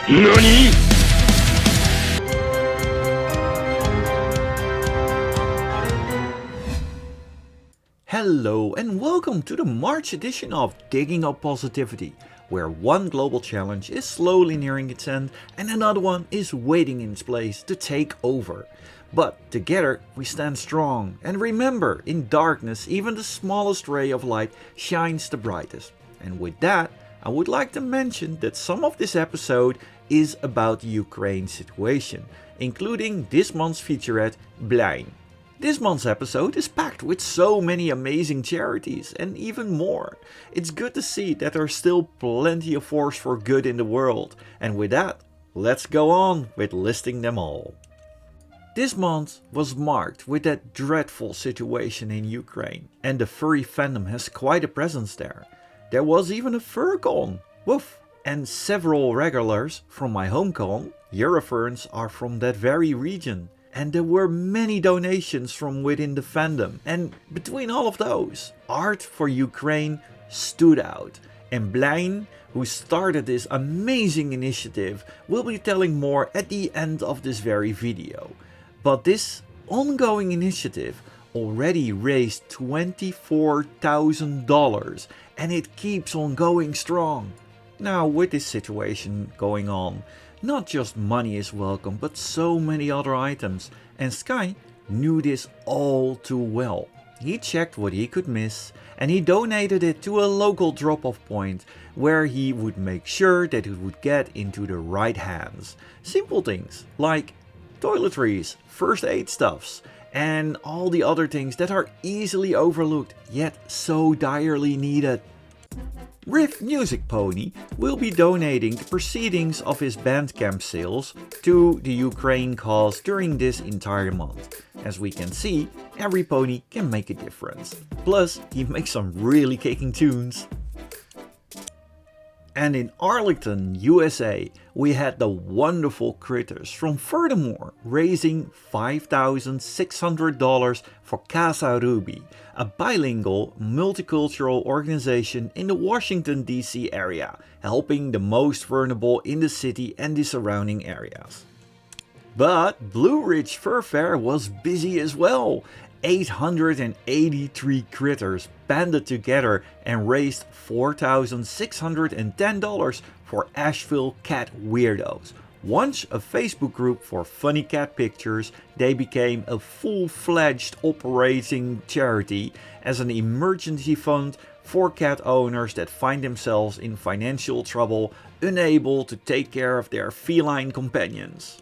NANI?! Hello and welcome to the March edition of Digging Up Positivity, where one global challenge is slowly nearing its end and another one is waiting in its place to take over. But together we stand strong, and remember, in darkness even the smallest ray of light shines the brightest. And with that, I would like to mention that some of this episode is about the Ukraine situation, including this month's featurette, Blajn. This month's episode is packed with so many amazing charities and even more. It's good to see that there's still plenty of force for good in the world, and with that, let's go on with listing them all. This month was marked with that dreadful situation in Ukraine, and the furry fandom has quite a presence there. There was even a Furcon, woof, and several regulars from my home con, Eurofurns, are from that very region. And there were many donations from within the fandom, and between all of those, Art for Ukraine stood out. And Blajn, who started this amazing initiative, will be telling more at the end of this very video. But this ongoing initiative already raised $24,000 and it keeps on going strong. Now, with this situation going on, not just money is welcome, but so many other items, and Sky knew this all too well. He checked what he could miss, and he donated it to a local drop-off point, where he would make sure that it would get into the right hands. Simple things, like toiletries, first aid stuffs, and all the other things that are easily overlooked, yet so direly needed. Riff Music Pony will be donating the proceedings of his Bandcamp sales to the Ukraine cause during this entire month. As we can see, every pony can make a difference. Plus, he makes some really kicking tunes. And in Arlington, USA, we had the wonderful critters from FurTheMore raising $5,600 for Casa Ruby, a bilingual, multicultural organization in the Washington, D.C. area, helping the most vulnerable in the city and the surrounding areas. But Blue Ridge Furfare was busy as well. 883 critters banded together and raised $4,610 for Asheville Cat Weirdos. Once a Facebook group for funny cat pictures, they became a full-fledged operating charity as an emergency fund for cat owners that find themselves in financial trouble, unable to take care of their feline companions.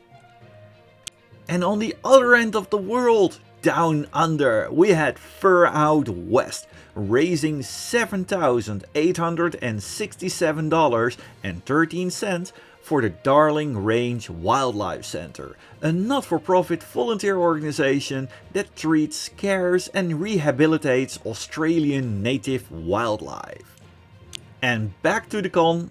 And on the other end of the world, down under, we had FurOutWest raising $7,867.13 for the Darling Range Wildlife Center, a not-for-profit volunteer organization that treats, cares and rehabilitates Australian native wildlife. And back to the con.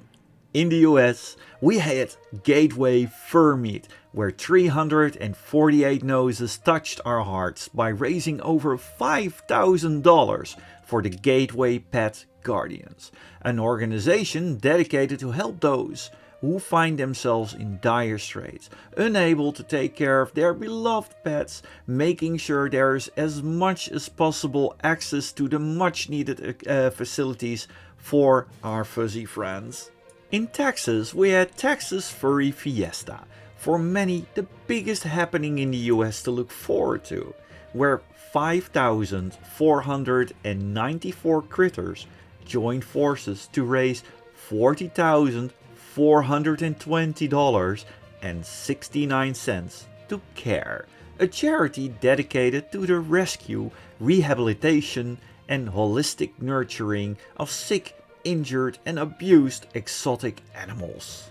In the US, we had Gateway Furmeet, where 348 noses touched our hearts by raising over $5,000 for the Gateway Pet Guardians, an organization dedicated to help those who find themselves in dire straits, unable to take care of their beloved pets, making sure there is as much as possible access to the much needed facilities for our fuzzy friends. In Texas, we had Texas Furry Fiesta, for many the biggest happening in the US to look forward to, where 5,494 critters joined forces to raise $40,420.69 to CARE, a charity dedicated to the rescue, rehabilitation and holistic nurturing of sick, injured and abused exotic animals.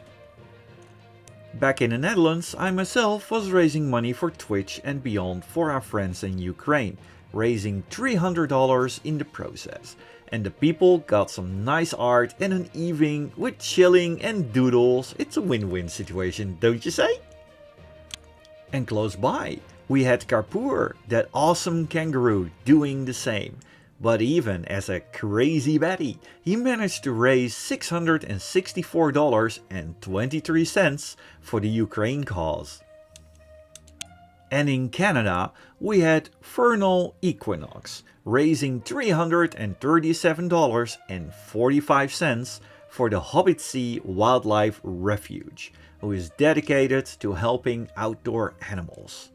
Back in the Netherlands, I myself was raising money for Twitch and beyond for our friends in Ukraine, raising $300 in the process. And the people got some nice art and an evening with chilling and doodles. It's a win-win situation, don't you say? And close by, we had Karpoor, that awesome kangaroo, doing the same. But even as a crazy Betty, he managed to raise $664.23 for the Ukraine cause. And in Canada, we had Furnal Equinox, raising $337.45 for the Hobbitsea Wildlife Refuge, who is dedicated to helping outdoor animals.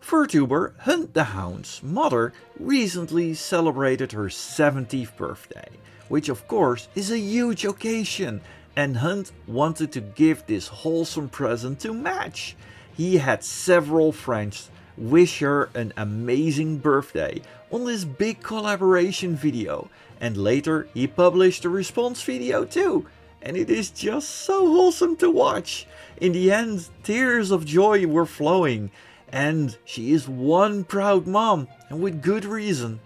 Furtuber Hund the Hound's mother recently celebrated her 70th birthday, which of course is a huge occasion, and Hund wanted to give this wholesome present to match. He had several friends wish her an amazing birthday on this big collaboration video, and later he published a response video too, and it is just so wholesome to watch. In the end, tears of joy were flowing, and she is one proud mom, and with good reason.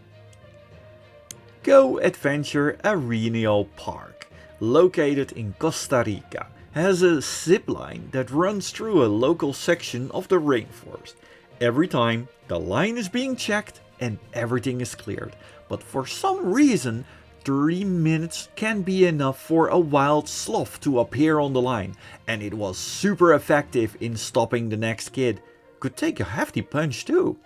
Go Adventure Arenal Park, located in Costa Rica, has a zipline that runs through a local section of the rainforest. Every time, the line is being checked and everything is cleared, but for some reason 30 minutes can be enough for a wild sloth to appear on the line, and it was super effective in stopping the next kid. Could take a hefty punch too.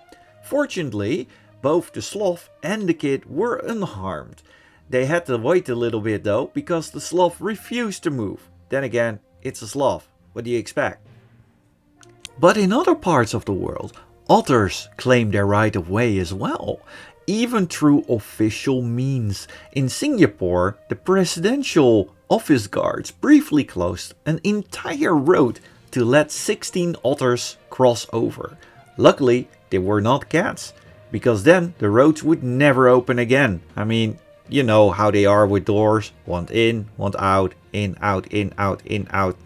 Fortunately, both the sloth and the kid were unharmed. They had to wait a little bit though, because the sloth refused to move. Then again, it's a sloth. What do you expect? But in other parts of the world, otters claim their right of way as well, even through official means. In Singapore, the presidential office guards briefly closed an entire road to let 16 otters cross over. Luckily, they were not cats, because then the roads would never open again. I mean, you know how they are with doors. Want in, want out, in, out, in, out, in, out.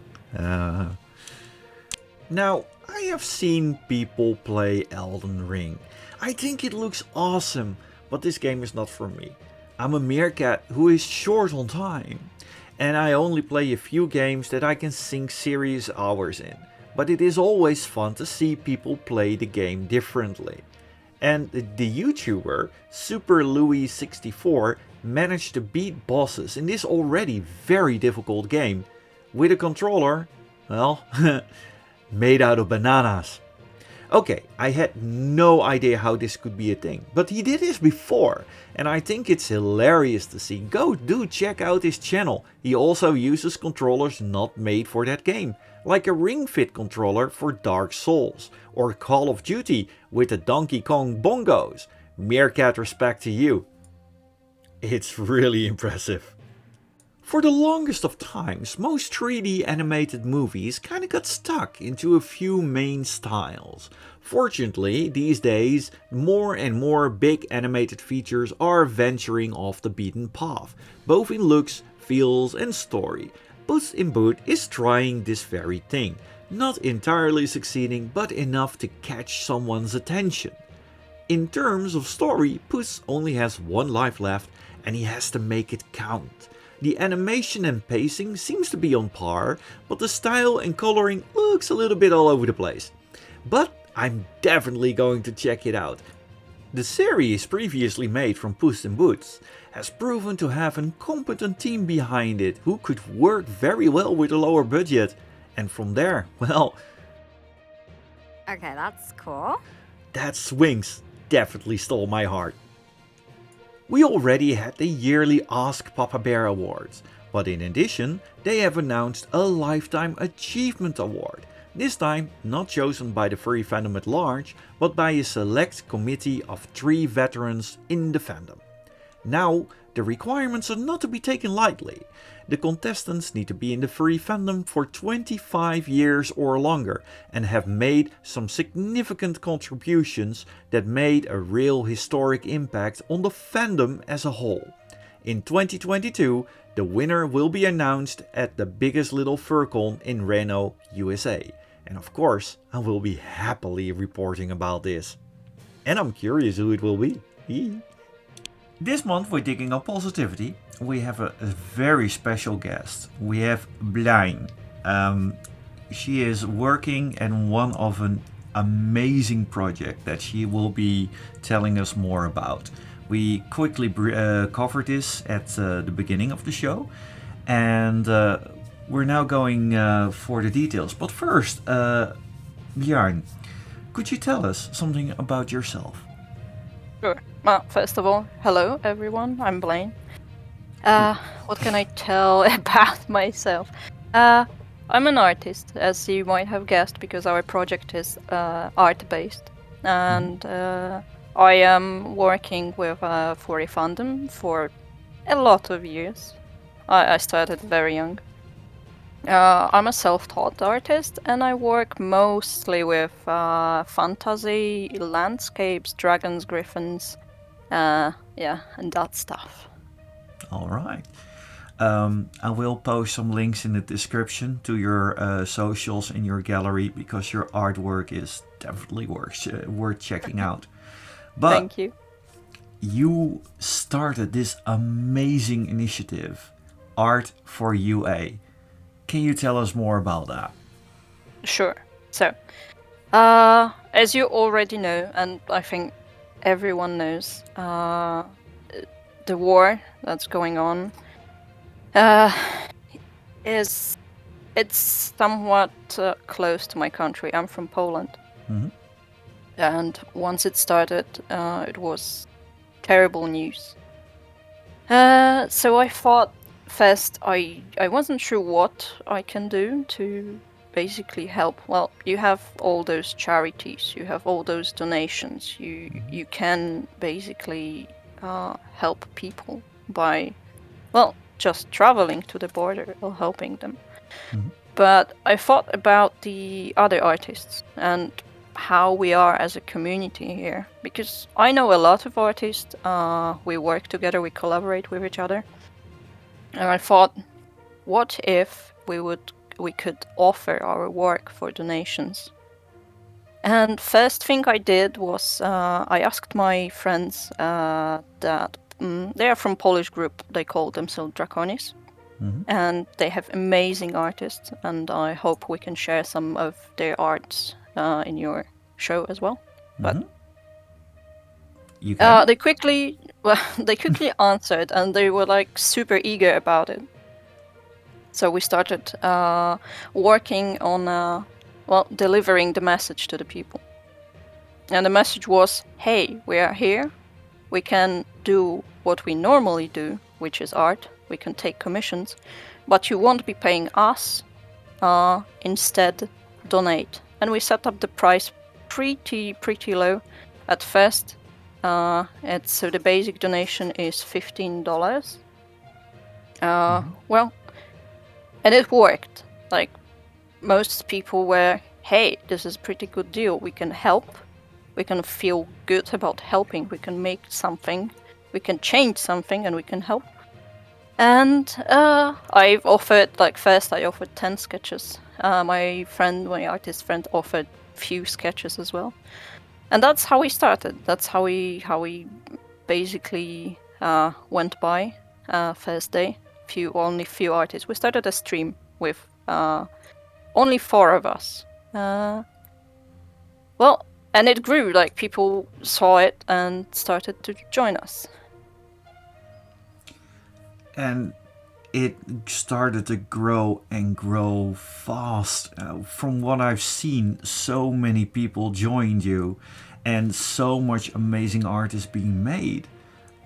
Now, I have seen people play Elden-Ring. I think it looks awesome, but this game is not for me. I'm a meerkat who is short on time, and I only play a few games that I can sink serious hours in. But it is always fun to see people play the game differently. And the YouTuber SuperLouis64 managed to beat bosses in this already very difficult game with a controller, well, made out of bananas. Okay, I had no idea how this could be a thing, but he did this before, and I think it's hilarious to see. Go do check out his channel. He also uses controllers not made for that game, like a Ring Fit controller for Dark Souls, or Call of Duty with the Donkey Kong bongos. Meerkat respect to you. It's really impressive. For the longest of times, most 3D animated movies kinda got stuck into a few main styles. Fortunately, these days, more and more big animated features are venturing off the beaten path, both in looks, feels and story. Puss in Boot is trying this very thing, not entirely succeeding, but enough to catch someone's attention. In terms of story, Puss only has one life left and he has to make it count. The animation and pacing seems to be on par, but the style and coloring looks a little bit all over the place. But I'm definitely going to check it out. The series previously made from Puss in Boots has proven to have a competent team behind it who could work very well with a lower budget. And from there, well... Okay, that's cool. That Swings definitely stole my heart. We already had the yearly Ask Pappabear Awards, but in addition, they have announced a Lifetime Achievement Award. This time not chosen by the furry fandom at large, but by a select committee of 3 veterans in the fandom. Now, the requirements are not to be taken lightly. The contestants need to be in the furry fandom for 25 years or longer and have made some significant contributions that made a real historic impact on the fandom as a whole. In 2022, the winner will be announced at the biggest little Furcon in Reno, USA. And of course, I will be happily reporting about this. And I'm curious who it will be. This month we're digging up positivity. We have a very special guest. We have Blajn. She is working in one of an amazing project that she will be telling us more about. We quickly covered this at the beginning of the show, and we're now going for the details. But first, Bjarn, could you tell us something about yourself? Sure. Well, first of all, hello everyone, I'm Blajn. What can I tell about myself? I'm an artist, as you might have guessed, because our project is art-based. And I am working with a furry fandom for a lot of years. I started very young. I'm a self-taught artist, and I work mostly with fantasy, landscapes, dragons, griffins, and that stuff. All right. I will post some links in the description to your socials and your gallery, because your artwork is definitely worth checking out. But Thank you. You started this amazing initiative, ArtForUA. Can you tell us more about that? Sure. So, as you already know, and I think everyone knows, the war that's going on it's somewhat close to my country. I'm from Poland. Mm-hmm. And once it started, it was terrible news. So I thought first I wasn't sure what I can do to basically help. Well, you have all those charities, you have all those donations. You can basically help people by, well, just traveling to the border or helping them. Mm-hmm. But I thought about the other artists and how we are as a community here, because I know a lot of artists. We work together, we collaborate with each other, and I thought, what if we could offer our work for donations? And first thing I did was I asked my friends that they are from Polish group. They call themselves Draconis. Mm-hmm. And they have amazing artists, and I hope we can share some of their arts in your show as well. But you can? they quickly answered, and they were like super eager about it. So we started working on delivering the message to the people. And the message was, hey, we are here. We can do what we normally do, which is art. We can take commissions, but you won't be paying us. Instead, donate. And we set up the price pretty low at first. So the basic donation is $15. Well, and it worked. Like, most people were, hey, this is a pretty good deal. We can help. We can feel good about helping. We can make something. We can change something, and we can help. And I've offered, first I offered 10 sketches. My artist friend, offered few sketches as well. And that's how we started. That's how we basically went by first day. Only few artists. We started a stream with only 4 of us. And it grew. Like, people saw it and started to join us. And it started to grow and grow fast. From what I've seen, so many people joined you and so much amazing art is being made.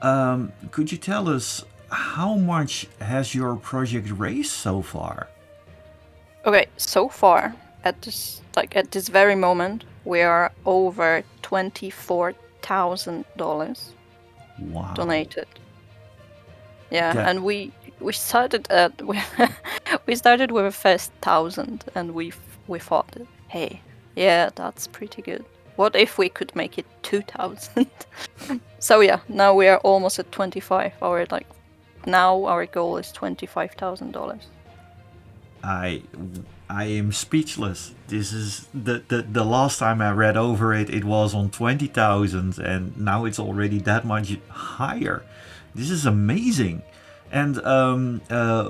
Could you tell us, how much has your project raised so far? Okay, so far, at this very moment, we are over $24,000 Wow. donated. Yeah, and we started we started with a first 1,000, and we thought, hey, yeah, that's pretty good. What if we could make it 2,000? So yeah, now we are almost at 25. Now our goal is $25,000. I am speechless. This is the last time I read over it. It was on 20,000, and now it's already that much higher. This is amazing. And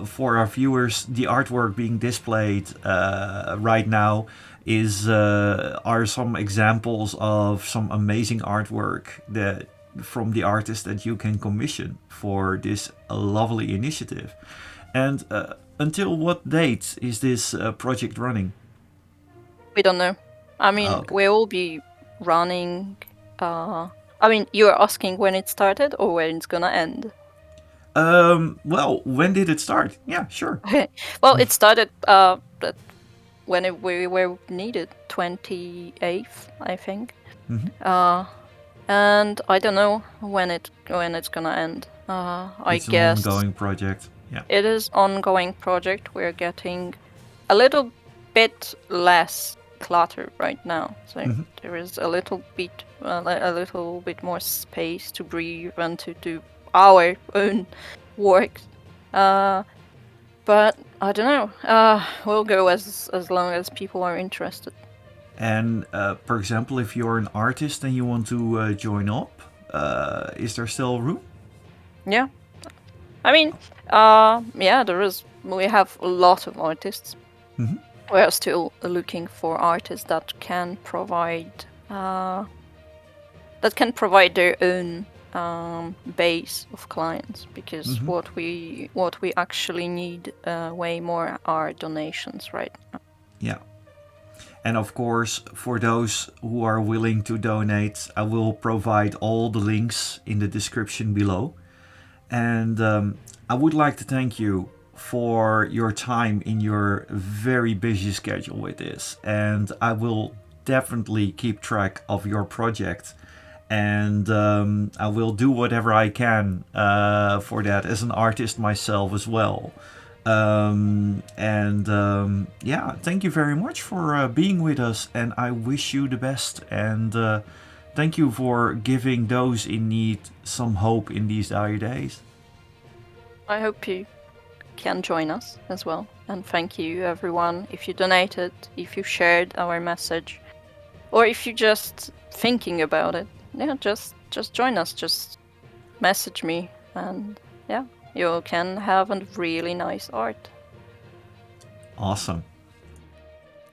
for our viewers, the artwork being displayed right now are some examples of some amazing artwork that from the artists that you can commission for this lovely initiative. And until what date is this project running? We don't know. I mean, okay. we will be running. I mean, you're asking when it started or when it's gonna end? Well, when did it start? Yeah, sure. Well, it started when we were needed, 28th, I think. And I don't know when it's gonna end. I It's guess an ongoing project. Yeah. it is ongoing project. We're getting a little bit less clutter right now, so there is a little bit more space to breathe and to do our own work. But I don't know. We'll go as long as people are interested. And for example, if you're an artist and you want to join up, is there still room? Yeah. I mean, yeah, there is. We have a lot of artists. We are still looking for artists that can provide their own base of clients, because what we actually need way more are donations right now. Yeah. And of course, for those who are willing to donate, I will provide all the links in the description below. And I would like to thank you for your time in your very busy schedule with this. And I will definitely keep track of your project. And I will do whatever I can for that as an artist myself as well. Yeah, thank you very much for being with us, and I wish you the best. And thank you for giving those in need some hope in these dire days. I hope you can join us as well. And thank you, everyone, if you donated, if you shared our message, or if you just thinking about it. Yeah, just join us. Just message me, and yeah, you can have a really nice art. Awesome.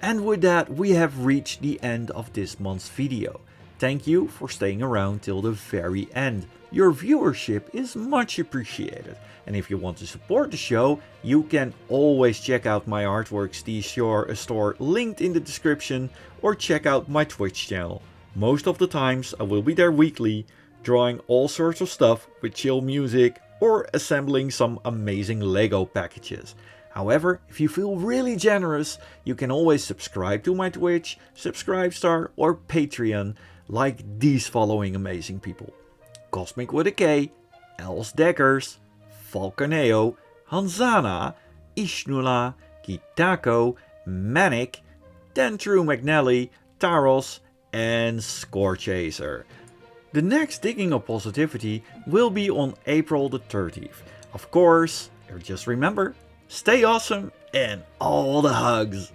And with that, we have reached the end of this month's video. Thank you for staying around till the very end. Your viewership is much appreciated. And if you want to support the show, you can always check out my artworks store linked in the description, or check out my Twitch channel. Most of the times I will be there weekly, drawing all sorts of stuff with chill music or assembling some amazing Lego packages. However, if you feel really generous, you can always subscribe to my Twitch, Subscribestar, or Patreon, like these following amazing people: Cosmic with a K, Els Dekkers, Falconeo, Hanzana, Ishnula, Kitako, Manic, Tentru McNally, Taros, and Scorechaser. The next Digging Up Positivity will be on April the 30th. Of course, just remember, stay awesome and all the hugs!